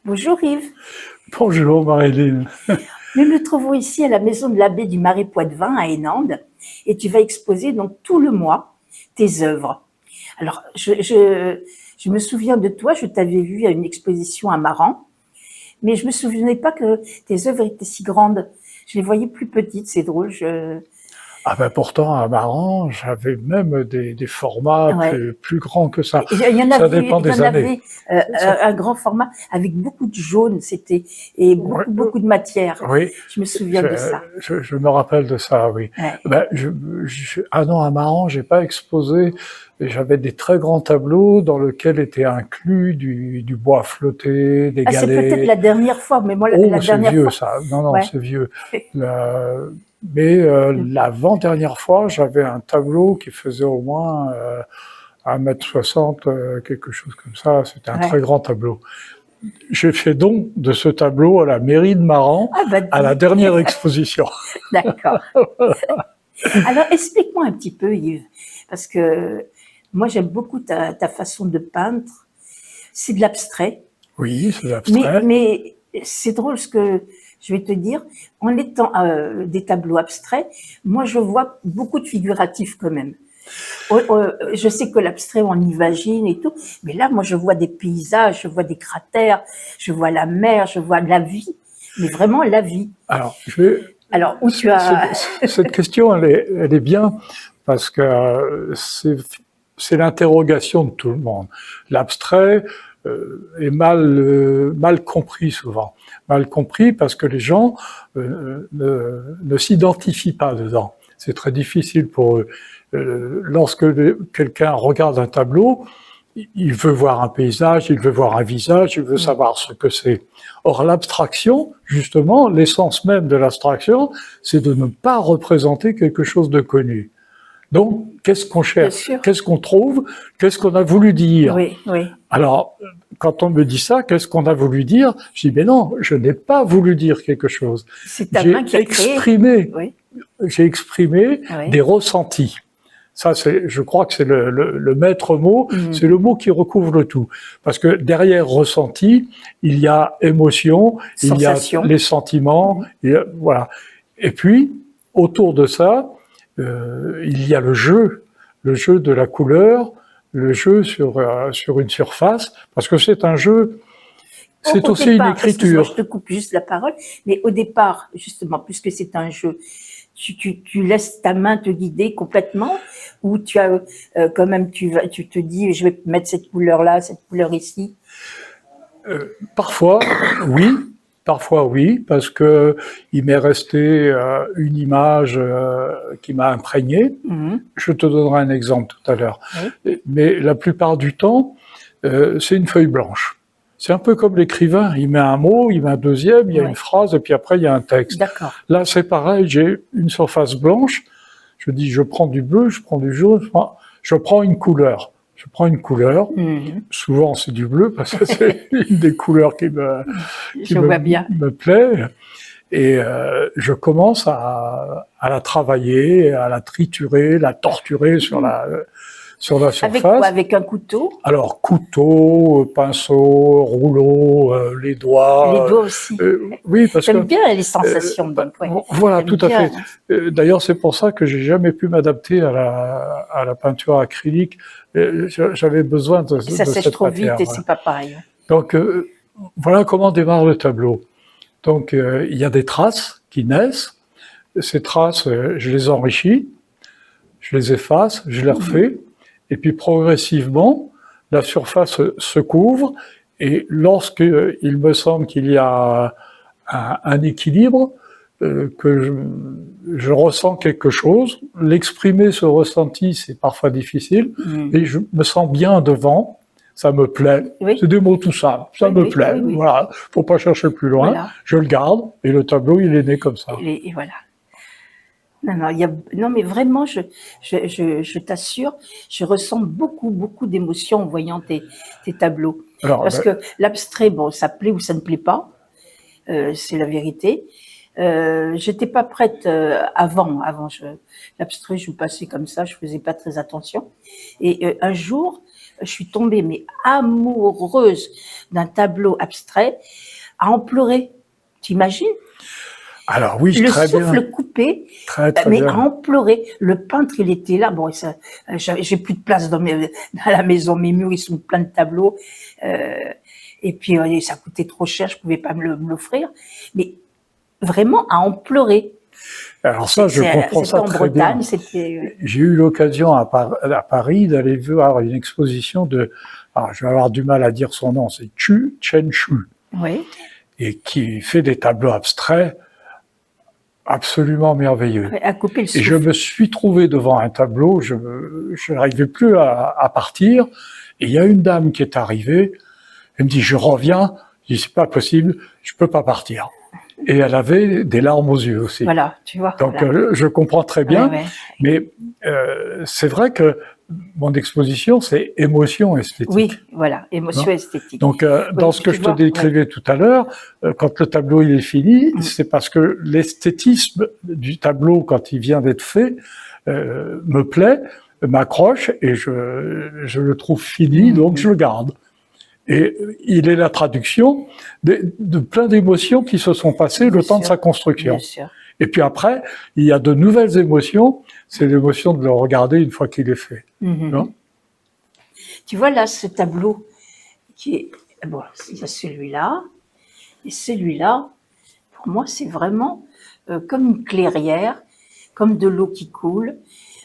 Bonjour Yves, Bonjour Marilyn. nous nous trouvons ici à la maison de l'abbé du Marais Poitevin à Hennande et tu vas exposer donc tout le mois tes œuvres. Alors, je me souviens de toi, je t'avais vu à une exposition à Maran, mais je me souvenais pas que tes œuvres étaient si grandes. Je les voyais plus petites, c'est drôle. Ah ben pourtant à Maran, j'avais même des formats Ouais. plus grands que ça. Il y en Ça avait, dépend il y en des années. avait Ça, un grand format avec beaucoup de jaune, c'était et ouais, beaucoup de matière. oui, Je me souviens de ça. je me rappelle de ça, oui. Ouais. Ben, ah non, à Maran, j'ai pas exposé. J'avais des très grands tableaux dans lesquels étaient inclus du bois flotté, des Ah, c'est peut-être galets. la dernière fois, mais moi Oh, la c'est dernière vieux fois, ça. Non, non, ouais. c'est vieux. Mais l'avant-dernière fois, j'avais un tableau qui faisait au moins 1,60 m, quelque chose comme ça. C'était un très Ouais. grand tableau. J'ai fait don de ce tableau à la mairie de Maran Ah bah à la dis, dernière exposition. d'accord. Alors explique-moi un petit peu Yves, parce que moi j'aime beaucoup ta façon de peindre. C'est de l'abstrait, Oui, c'est mais, abstrait. mais c'est drôle ce que je vais te dire. En étant des tableaux abstraits, moi je vois beaucoup de figuratifs quand même. Je sais que l'abstrait on imagine et tout, mais là moi je vois des paysages, je vois des cratères, je vois la mer, je vois la vie, mais vraiment la vie. Alors, je vais, Alors où tu as cette question, elle est bien parce que c'est l'interrogation de tout le monde. L'abstrait est mal compris souvent. Mal compris parce que les gens ne s'identifient pas dedans. C'est très difficile pour eux. Lorsque quelqu'un regarde un tableau, il veut voir un paysage, il veut voir un visage, il veut savoir ce que c'est. Or, l'abstraction, justement, l'essence même de l'abstraction, c'est de ne pas représenter quelque chose de connu. Donc, qu'est-ce qu'on bien cherche? sûr, Qu'est-ce qu'on trouve? Qu'est-ce qu'on a voulu dire? oui, oui, Alors, quand on me dit ça, qu'est-ce qu'on a voulu dire? Je dis, mais non, je n'ai pas voulu dire quelque chose. c'est ta main qui a créé, oui, J'ai exprimé oui. des ressentis. Ça, je crois que c'est le maître mot, c'est le mot qui recouvre le tout. Parce que derrière ressenti, il y a émotion, il y a Sensation. les sentiments, voilà. Et puis, autour de ça, il y a le jeu de la couleur, le jeu sur une surface, parce que c'est un jeu, c'est Au aussi une départ, excuse-moi, je écriture. te coupe juste la parole, mais au départ, justement, puisque c'est un jeu, tu laisses ta main te guider complètement ou tu as quand même tu te dis je vais mettre cette couleur là, cette couleur ici. Parfois, oui. Parfois, oui, parce que il m'est resté une image qui m'a imprégné. Je te donnerai un exemple tout à l'heure. Oui. Mais la plupart du temps, c'est une feuille blanche. C'est un peu comme l'écrivain. Il met un mot, il met un deuxième, il y a une Ouais. phrase, et puis après, il y a un texte. D'accord. Là, c'est pareil. J'ai une surface blanche. Je dis, je prends du bleu, je prends du jaune, je prends une couleur. Je prends une couleur. Souvent, c'est du bleu parce que c'est une des couleurs Je vois bien. me plaît. Et je commence à la travailler, à la triturer, la torturer sur la Avec quoi? surface. Avec un couteau? Alors, couteau, pinceau, rouleau, les Les doigts. doigts aussi. Oui, parce que T'aimes bien les sensations, donc ouais. voilà, T'aimes tout à bien. fait. D'ailleurs, c'est pour ça que j'ai jamais pu m'adapter à la peinture acrylique. J'avais besoin Ça de sèche cette trop vite matière. et Voilà. c'est pas pareil. Donc, voilà comment démarre le tableau. Donc, il y a des traces qui naissent. Ces traces, je les enrichis, je les efface, je les refais. Et puis, progressivement, la surface se couvre. Et lorsque il me semble qu'il y a un équilibre, que je ressens quelque chose. L'exprimer, ce ressenti, c'est parfois difficile. Et je me sens bien devant. Ça me plaît. Oui. C'est des mots tout simples. Ça Oui, me oui, plaît. oui, oui. Voilà. Faut pas chercher plus loin. Voilà. Je le garde. Et le tableau, il est né comme ça. Et voilà. Non, non, non, mais vraiment, je t'assure, je ressens beaucoup d'émotions en voyant tes tableaux. Alors, Parce que l'abstrait, bon, ça plaît ou ça ne plaît pas, c'est la vérité. J'étais pas prête avant. L'abstrait, je passais comme ça, je faisais pas très attention. Et un jour, je suis tombée mais amoureuse d'un tableau abstrait à en pleurer. T'imagines? Alors oui, Le très bien. souffle coupé, Très mais à bien. en pleurer. Le peintre, il était là. Bon, j'ai plus de place dans la maison. Mes murs, ils sont pleins de tableaux. Et puis, ça coûtait trop cher. Je pouvais pas me l'offrir. Mais vraiment, à en pleurer. Alors ça, je comprends ça très bien. J'ai eu l'occasion à Paris d'aller voir une exposition de, alors je vais avoir du mal à dire son nom, c'est Chu Chen-Chu. Oui. Et qui fait des tableaux abstraits absolument merveilleux. À couper le souffle. Et je me suis trouvé devant un tableau, je n'arrivais plus à partir, et il y a une dame qui est arrivée, elle me dit, je reviens, je dis, c'est pas possible, je peux pas partir. Et elle avait des larmes aux yeux aussi. Voilà, tu vois. Donc voilà. je comprends très bien, ouais. mais c'est vrai que mon exposition, c'est émotion esthétique. Oui, voilà, émotion esthétique. Donc, dans ce que je te décrivais tout à l'heure, quand le tableau il est fini, c'est parce que l'esthétisme du tableau, quand il vient d'être fait, me plaît, m'accroche, et je le trouve fini, donc je le garde. Et il est la traduction de plein d'émotions qui se sont passées le temps de sa construction. Bien sûr. Et puis après, il y a de nouvelles émotions, c'est l'émotion de le regarder une fois qu'il est fait. Non ? Tu vois là, ce tableau qui est, bon, il y a celui-là, et celui-là, pour moi, c'est vraiment comme une clairière, comme de l'eau qui coule,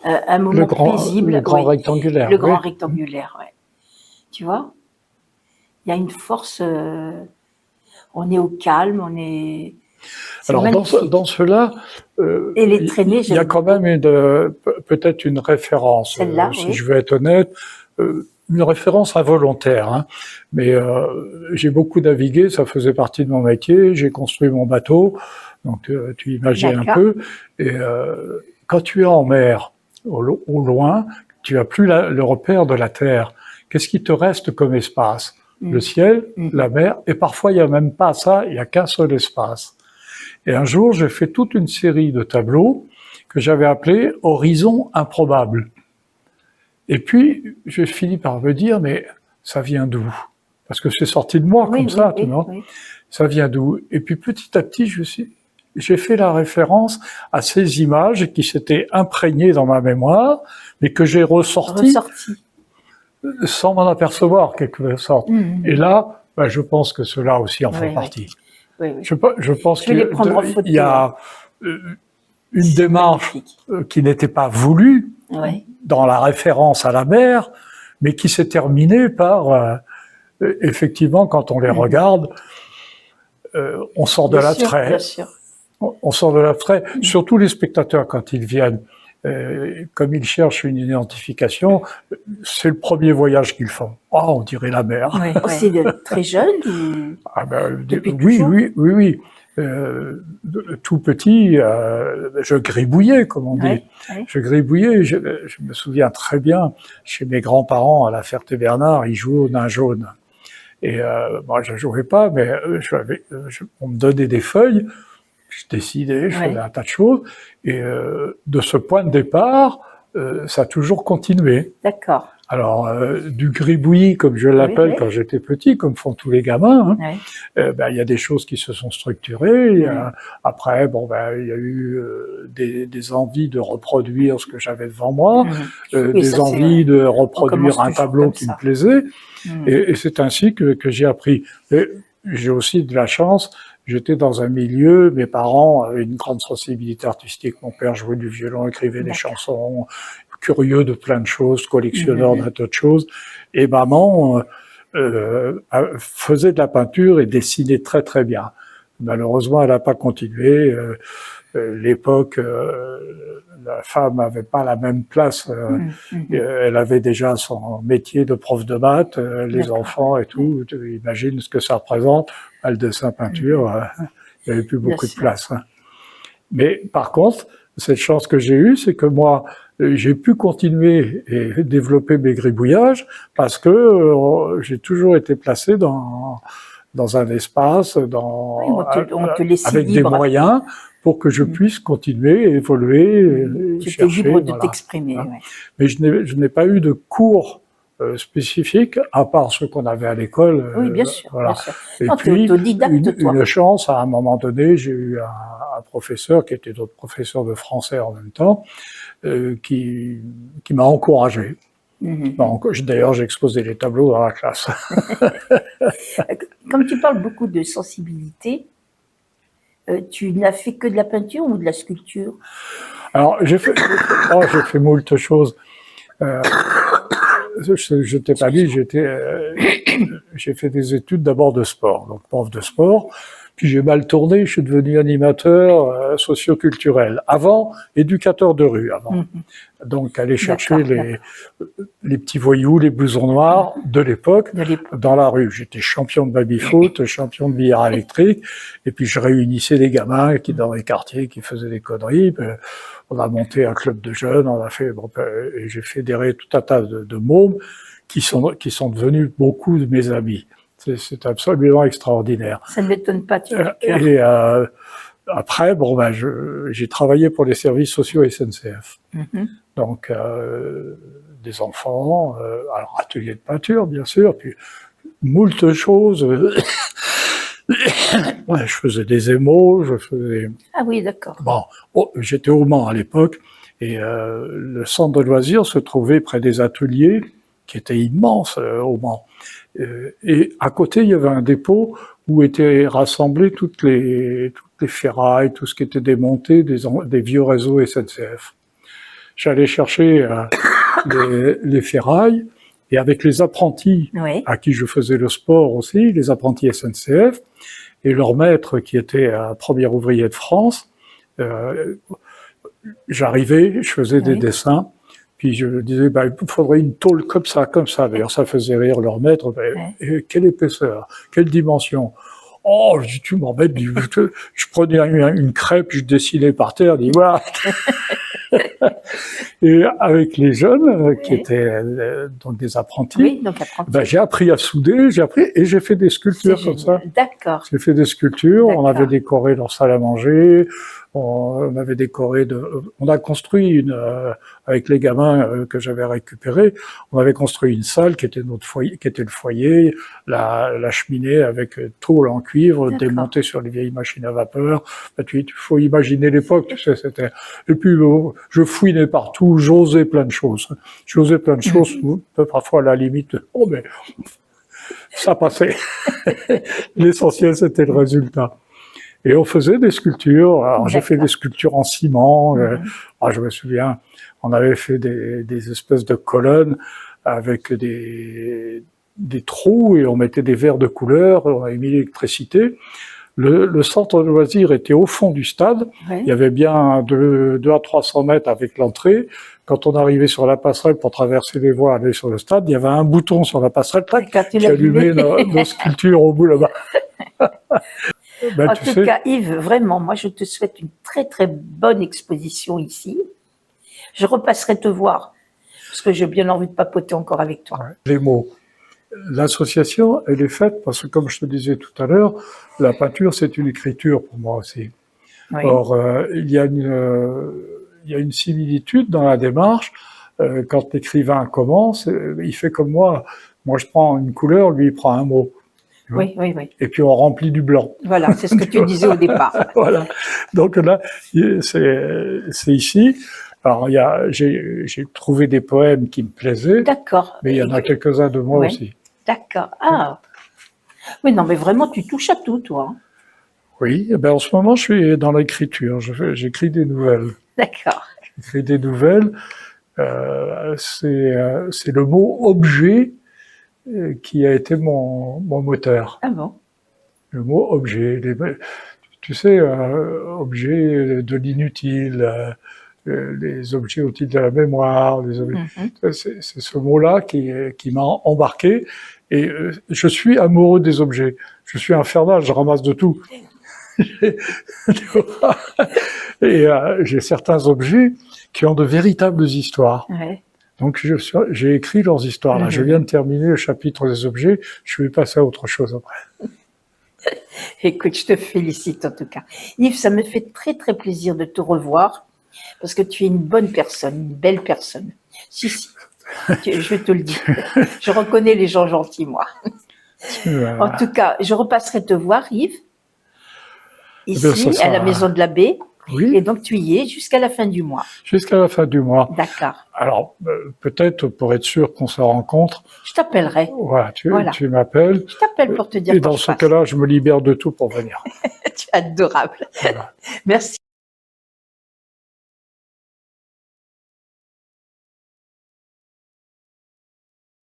un moment paisible. Le grand rectangulaire. Le grand rectangulaire, ouais. Tu vois ? Il y a une force, on est au calme, on est... Alors dans cela, et les traînées, il y a quand même peut-être une référence, si je veux être honnête, une référence involontaire, hein. Mais j'ai beaucoup navigué, ça faisait partie de mon métier, j'ai construit mon bateau, donc tu imagines un peu, et quand tu es en mer, au loin, tu n'as plus le repère de la terre. Qu'est-ce qui te reste comme espace ? Le ciel, la mer, et parfois il n'y a même pas ça, il n'y a qu'un seul espace. Et un jour, j'ai fait toute une série de tableaux que j'avais appelés « Horizon improbable ». Et puis, j'ai fini par me dire, mais ça vient d'où ? Parce que c'est sorti de moi comme ça, tu vois. Ça vient d'où ? Et puis petit à petit, j'ai fait la référence à ces images qui s'étaient imprégnées dans ma mémoire, mais que j'ai ressorties sans m'en apercevoir, quelque sorte. Et là, ben, je pense que cela aussi en fait partie. Je pense qu'il y a une démarche qui n'était pas voulue dans la référence à la mer, mais qui s'est terminée par, effectivement, quand on les regarde, on sort de l'attrait. On sort de l'attrait. Surtout les spectateurs, quand ils viennent, comme ils cherchent une identification, c'est le premier voyage qu'ils font. Oh, on dirait la mer. C'est très jeune ou... Ah ben, oui. Tout petit, je gribouillais, comme on dit. Je gribouillais. Je me souviens très bien, chez mes grands-parents à la Ferté-Bernard, ils jouaient au nain jaune. Et moi, je jouais pas, mais on me donnait des feuilles. Je décidais, je faisais un tas de choses, et de ce point de départ, ça a toujours continué. D'accord. Alors, du gribouillis, comme je l'appelle quand j'étais petit, comme font tous les gamins, hein, ben, il y a des choses qui se sont structurées. Après, bon, ben, il y a eu des envies de reproduire ce que j'avais devant moi, des envies de reproduire un tableau qui me plaisait, et c'est ainsi que j'ai appris. Et j'ai aussi de la chance. J'étais dans un milieu, mes parents avaient une grande sensibilité artistique. Mon père jouait du violon, écrivait des chansons, curieux de plein de choses, collectionneur d'un tas de choses. Et maman faisait de la peinture et dessinait très très bien. Malheureusement, elle n'a pas continué. L'époque, la femme n'avait pas la même place. Elle avait déjà son métier de prof de maths, les enfants et tout. Tu imagines ce que ça représente. Le dessin peinture, il n'y avait plus beaucoup de place. Hein. Mais par contre, cette chance que j'ai eue, c'est que moi, j'ai pu continuer et développer mes gribouillages parce que j'ai toujours été placé dans un espace, avec des moyens pour que je puisse continuer, évoluer, tu étais libre de t'exprimer. Mais je n'ai pas eu de cours spécifiques, à part ceux qu'on avait à l'école. Oui, bien sûr. Voilà. Bien sûr. Et Non, puis, t'es autodidacte, toi. une chance, à un moment donné, j'ai eu un professeur qui était notre professeur de français en même temps, qui m'a encouragé. Bon, d'ailleurs, j'ai exposé les tableaux dans la classe. Comme tu parles beaucoup de sensibilité, tu n'as fait que de la peinture ou de la sculpture? Alors, j'ai fait moult choses. Je t'ai pas dit, j'ai fait des études d'abord de sport, donc prof de sport. Puis j'ai mal tourné, je suis devenu animateur socio-culturel. Avant, éducateur de rue, avant. Donc, aller chercher les petits voyous, les blousons noirs de l'époque dans la rue. J'étais champion de baby-foot, champion de billard électrique. Et puis, je réunissais des gamins qui, dans les quartiers, qui faisaient des conneries. On a monté un club de jeunes, on a fait, et j'ai fédéré tout un tas de mômes qui sont devenus beaucoup de mes amis. C'est absolument extraordinaire. Ça ne m'étonne pas, tu as Et après, j'ai travaillé pour les services sociaux SNCF. Donc, des enfants, alors atelier de peinture, bien sûr, puis moult choses. Ouais, je faisais des émaux, je faisais... Ah oui, d'accord. Bon, j'étais au Mans à l'époque, et le centre de loisirs se trouvait près des ateliers, qui étaient immenses au Mans. Et à côté, il y avait un dépôt où étaient rassemblées toutes les ferrailles, tout ce qui était démonté des vieux réseaux SNCF. J'allais chercher les ferrailles, et avec les apprentis à qui je faisais le sport aussi, les apprentis SNCF, et leur maître qui était un premier ouvrier de France, j'arrivais, je faisais des dessins, puis je disais, il faudrait une tôle comme ça. D'ailleurs, ça faisait rire leur maître. Et quelle épaisseur, quelle dimension. Oh, je dis, tu m'embêtes. Je prenais une crêpe, je dessinais par terre, je dis, voilà. Et avec les jeunes, qui étaient donc des apprentis, j'ai appris à souder, et j'ai fait des sculptures comme ça. D'accord. J'ai fait des sculptures, on avait décoré leur salle à manger, on avait décoré on a construit avec les gamins que j'avais récupérés, on avait construit une salle qui était notre foyer, qui était le foyer, la cheminée avec tôle en cuivre, démontée sur les vieilles machines à vapeur. Il faut imaginer l'époque, tu sais, c'était, et puis, je fouinais partout, j'osais plein de choses. Parfois à la limite, mais ça passait. L'essentiel, c'était le résultat. Et on faisait des sculptures. Alors, j'ai fait des sculptures en ciment. Je me souviens, on avait fait des espèces de colonnes avec des trous et on mettait des verres de couleur, on avait mis l'électricité. Le centre de loisirs était au fond du stade. Il y avait bien 200 à 300 mètres avec l'entrée. Quand on arrivait sur la passerelle pour traverser les voies, aller sur le stade, il y avait un bouton sur la passerelle qui allumait nos sculptures au bout là-bas. En tout cas, Yves, vraiment, moi je te souhaite une très très bonne exposition ici. Je repasserai te voir, parce que j'ai bien envie de papoter encore avec toi. Les mots. L'association, elle est faite parce que, comme je te disais tout à l'heure, la peinture, c'est une écriture pour moi aussi. Or, il y a une similitude dans la démarche. Quand l'écrivain commence, il fait comme moi. Moi, je prends une couleur, lui, il prend un mot. Oui. Et puis, on remplit du blanc. Voilà, c'est ce que tu disais au départ. Voilà. Donc là, c'est ici. Alors, j'ai trouvé des poèmes qui me plaisaient. D'accord. Mais il y en a quelques-uns de moi aussi. D'accord. Ah. Oui, non, mais vraiment, tu touches à tout, toi. Oui, en ce moment, je suis dans l'écriture. J'écris des nouvelles. D'accord. J'écris des nouvelles. C'est le mot objet qui a été mon moteur. Ah bon? Le mot objet. Tu sais, objet de l'inutile, les objets utiles de la mémoire, c'est ce mot-là qui m'a embarqué. Et je suis amoureux des objets. Je suis infernal, je ramasse de tout. Et j'ai certains objets qui ont de véritables histoires. Donc j'ai écrit leurs histoires. Là, je viens de terminer le chapitre des objets. Je vais passer à autre chose après. Écoute, je te félicite en tout cas. Yves, ça me fait très très plaisir de te revoir parce que tu es une bonne personne, une belle personne. Si. Je te le dis. Je reconnais les gens gentils, moi. En tout cas, je repasserai te voir, Yves, ici, à la maison de l'abbé. Oui. Et donc, tu y es jusqu'à la fin du mois. Jusqu'à la fin du mois. D'accord. Alors, peut-être pour être sûr qu'on se rencontre. Je t'appellerai. Voilà, tu m'appelles. Je t'appelle pour te dire. Et dans ce cas-là, je me libère de tout pour venir. Tu es adorable. Voilà. Merci.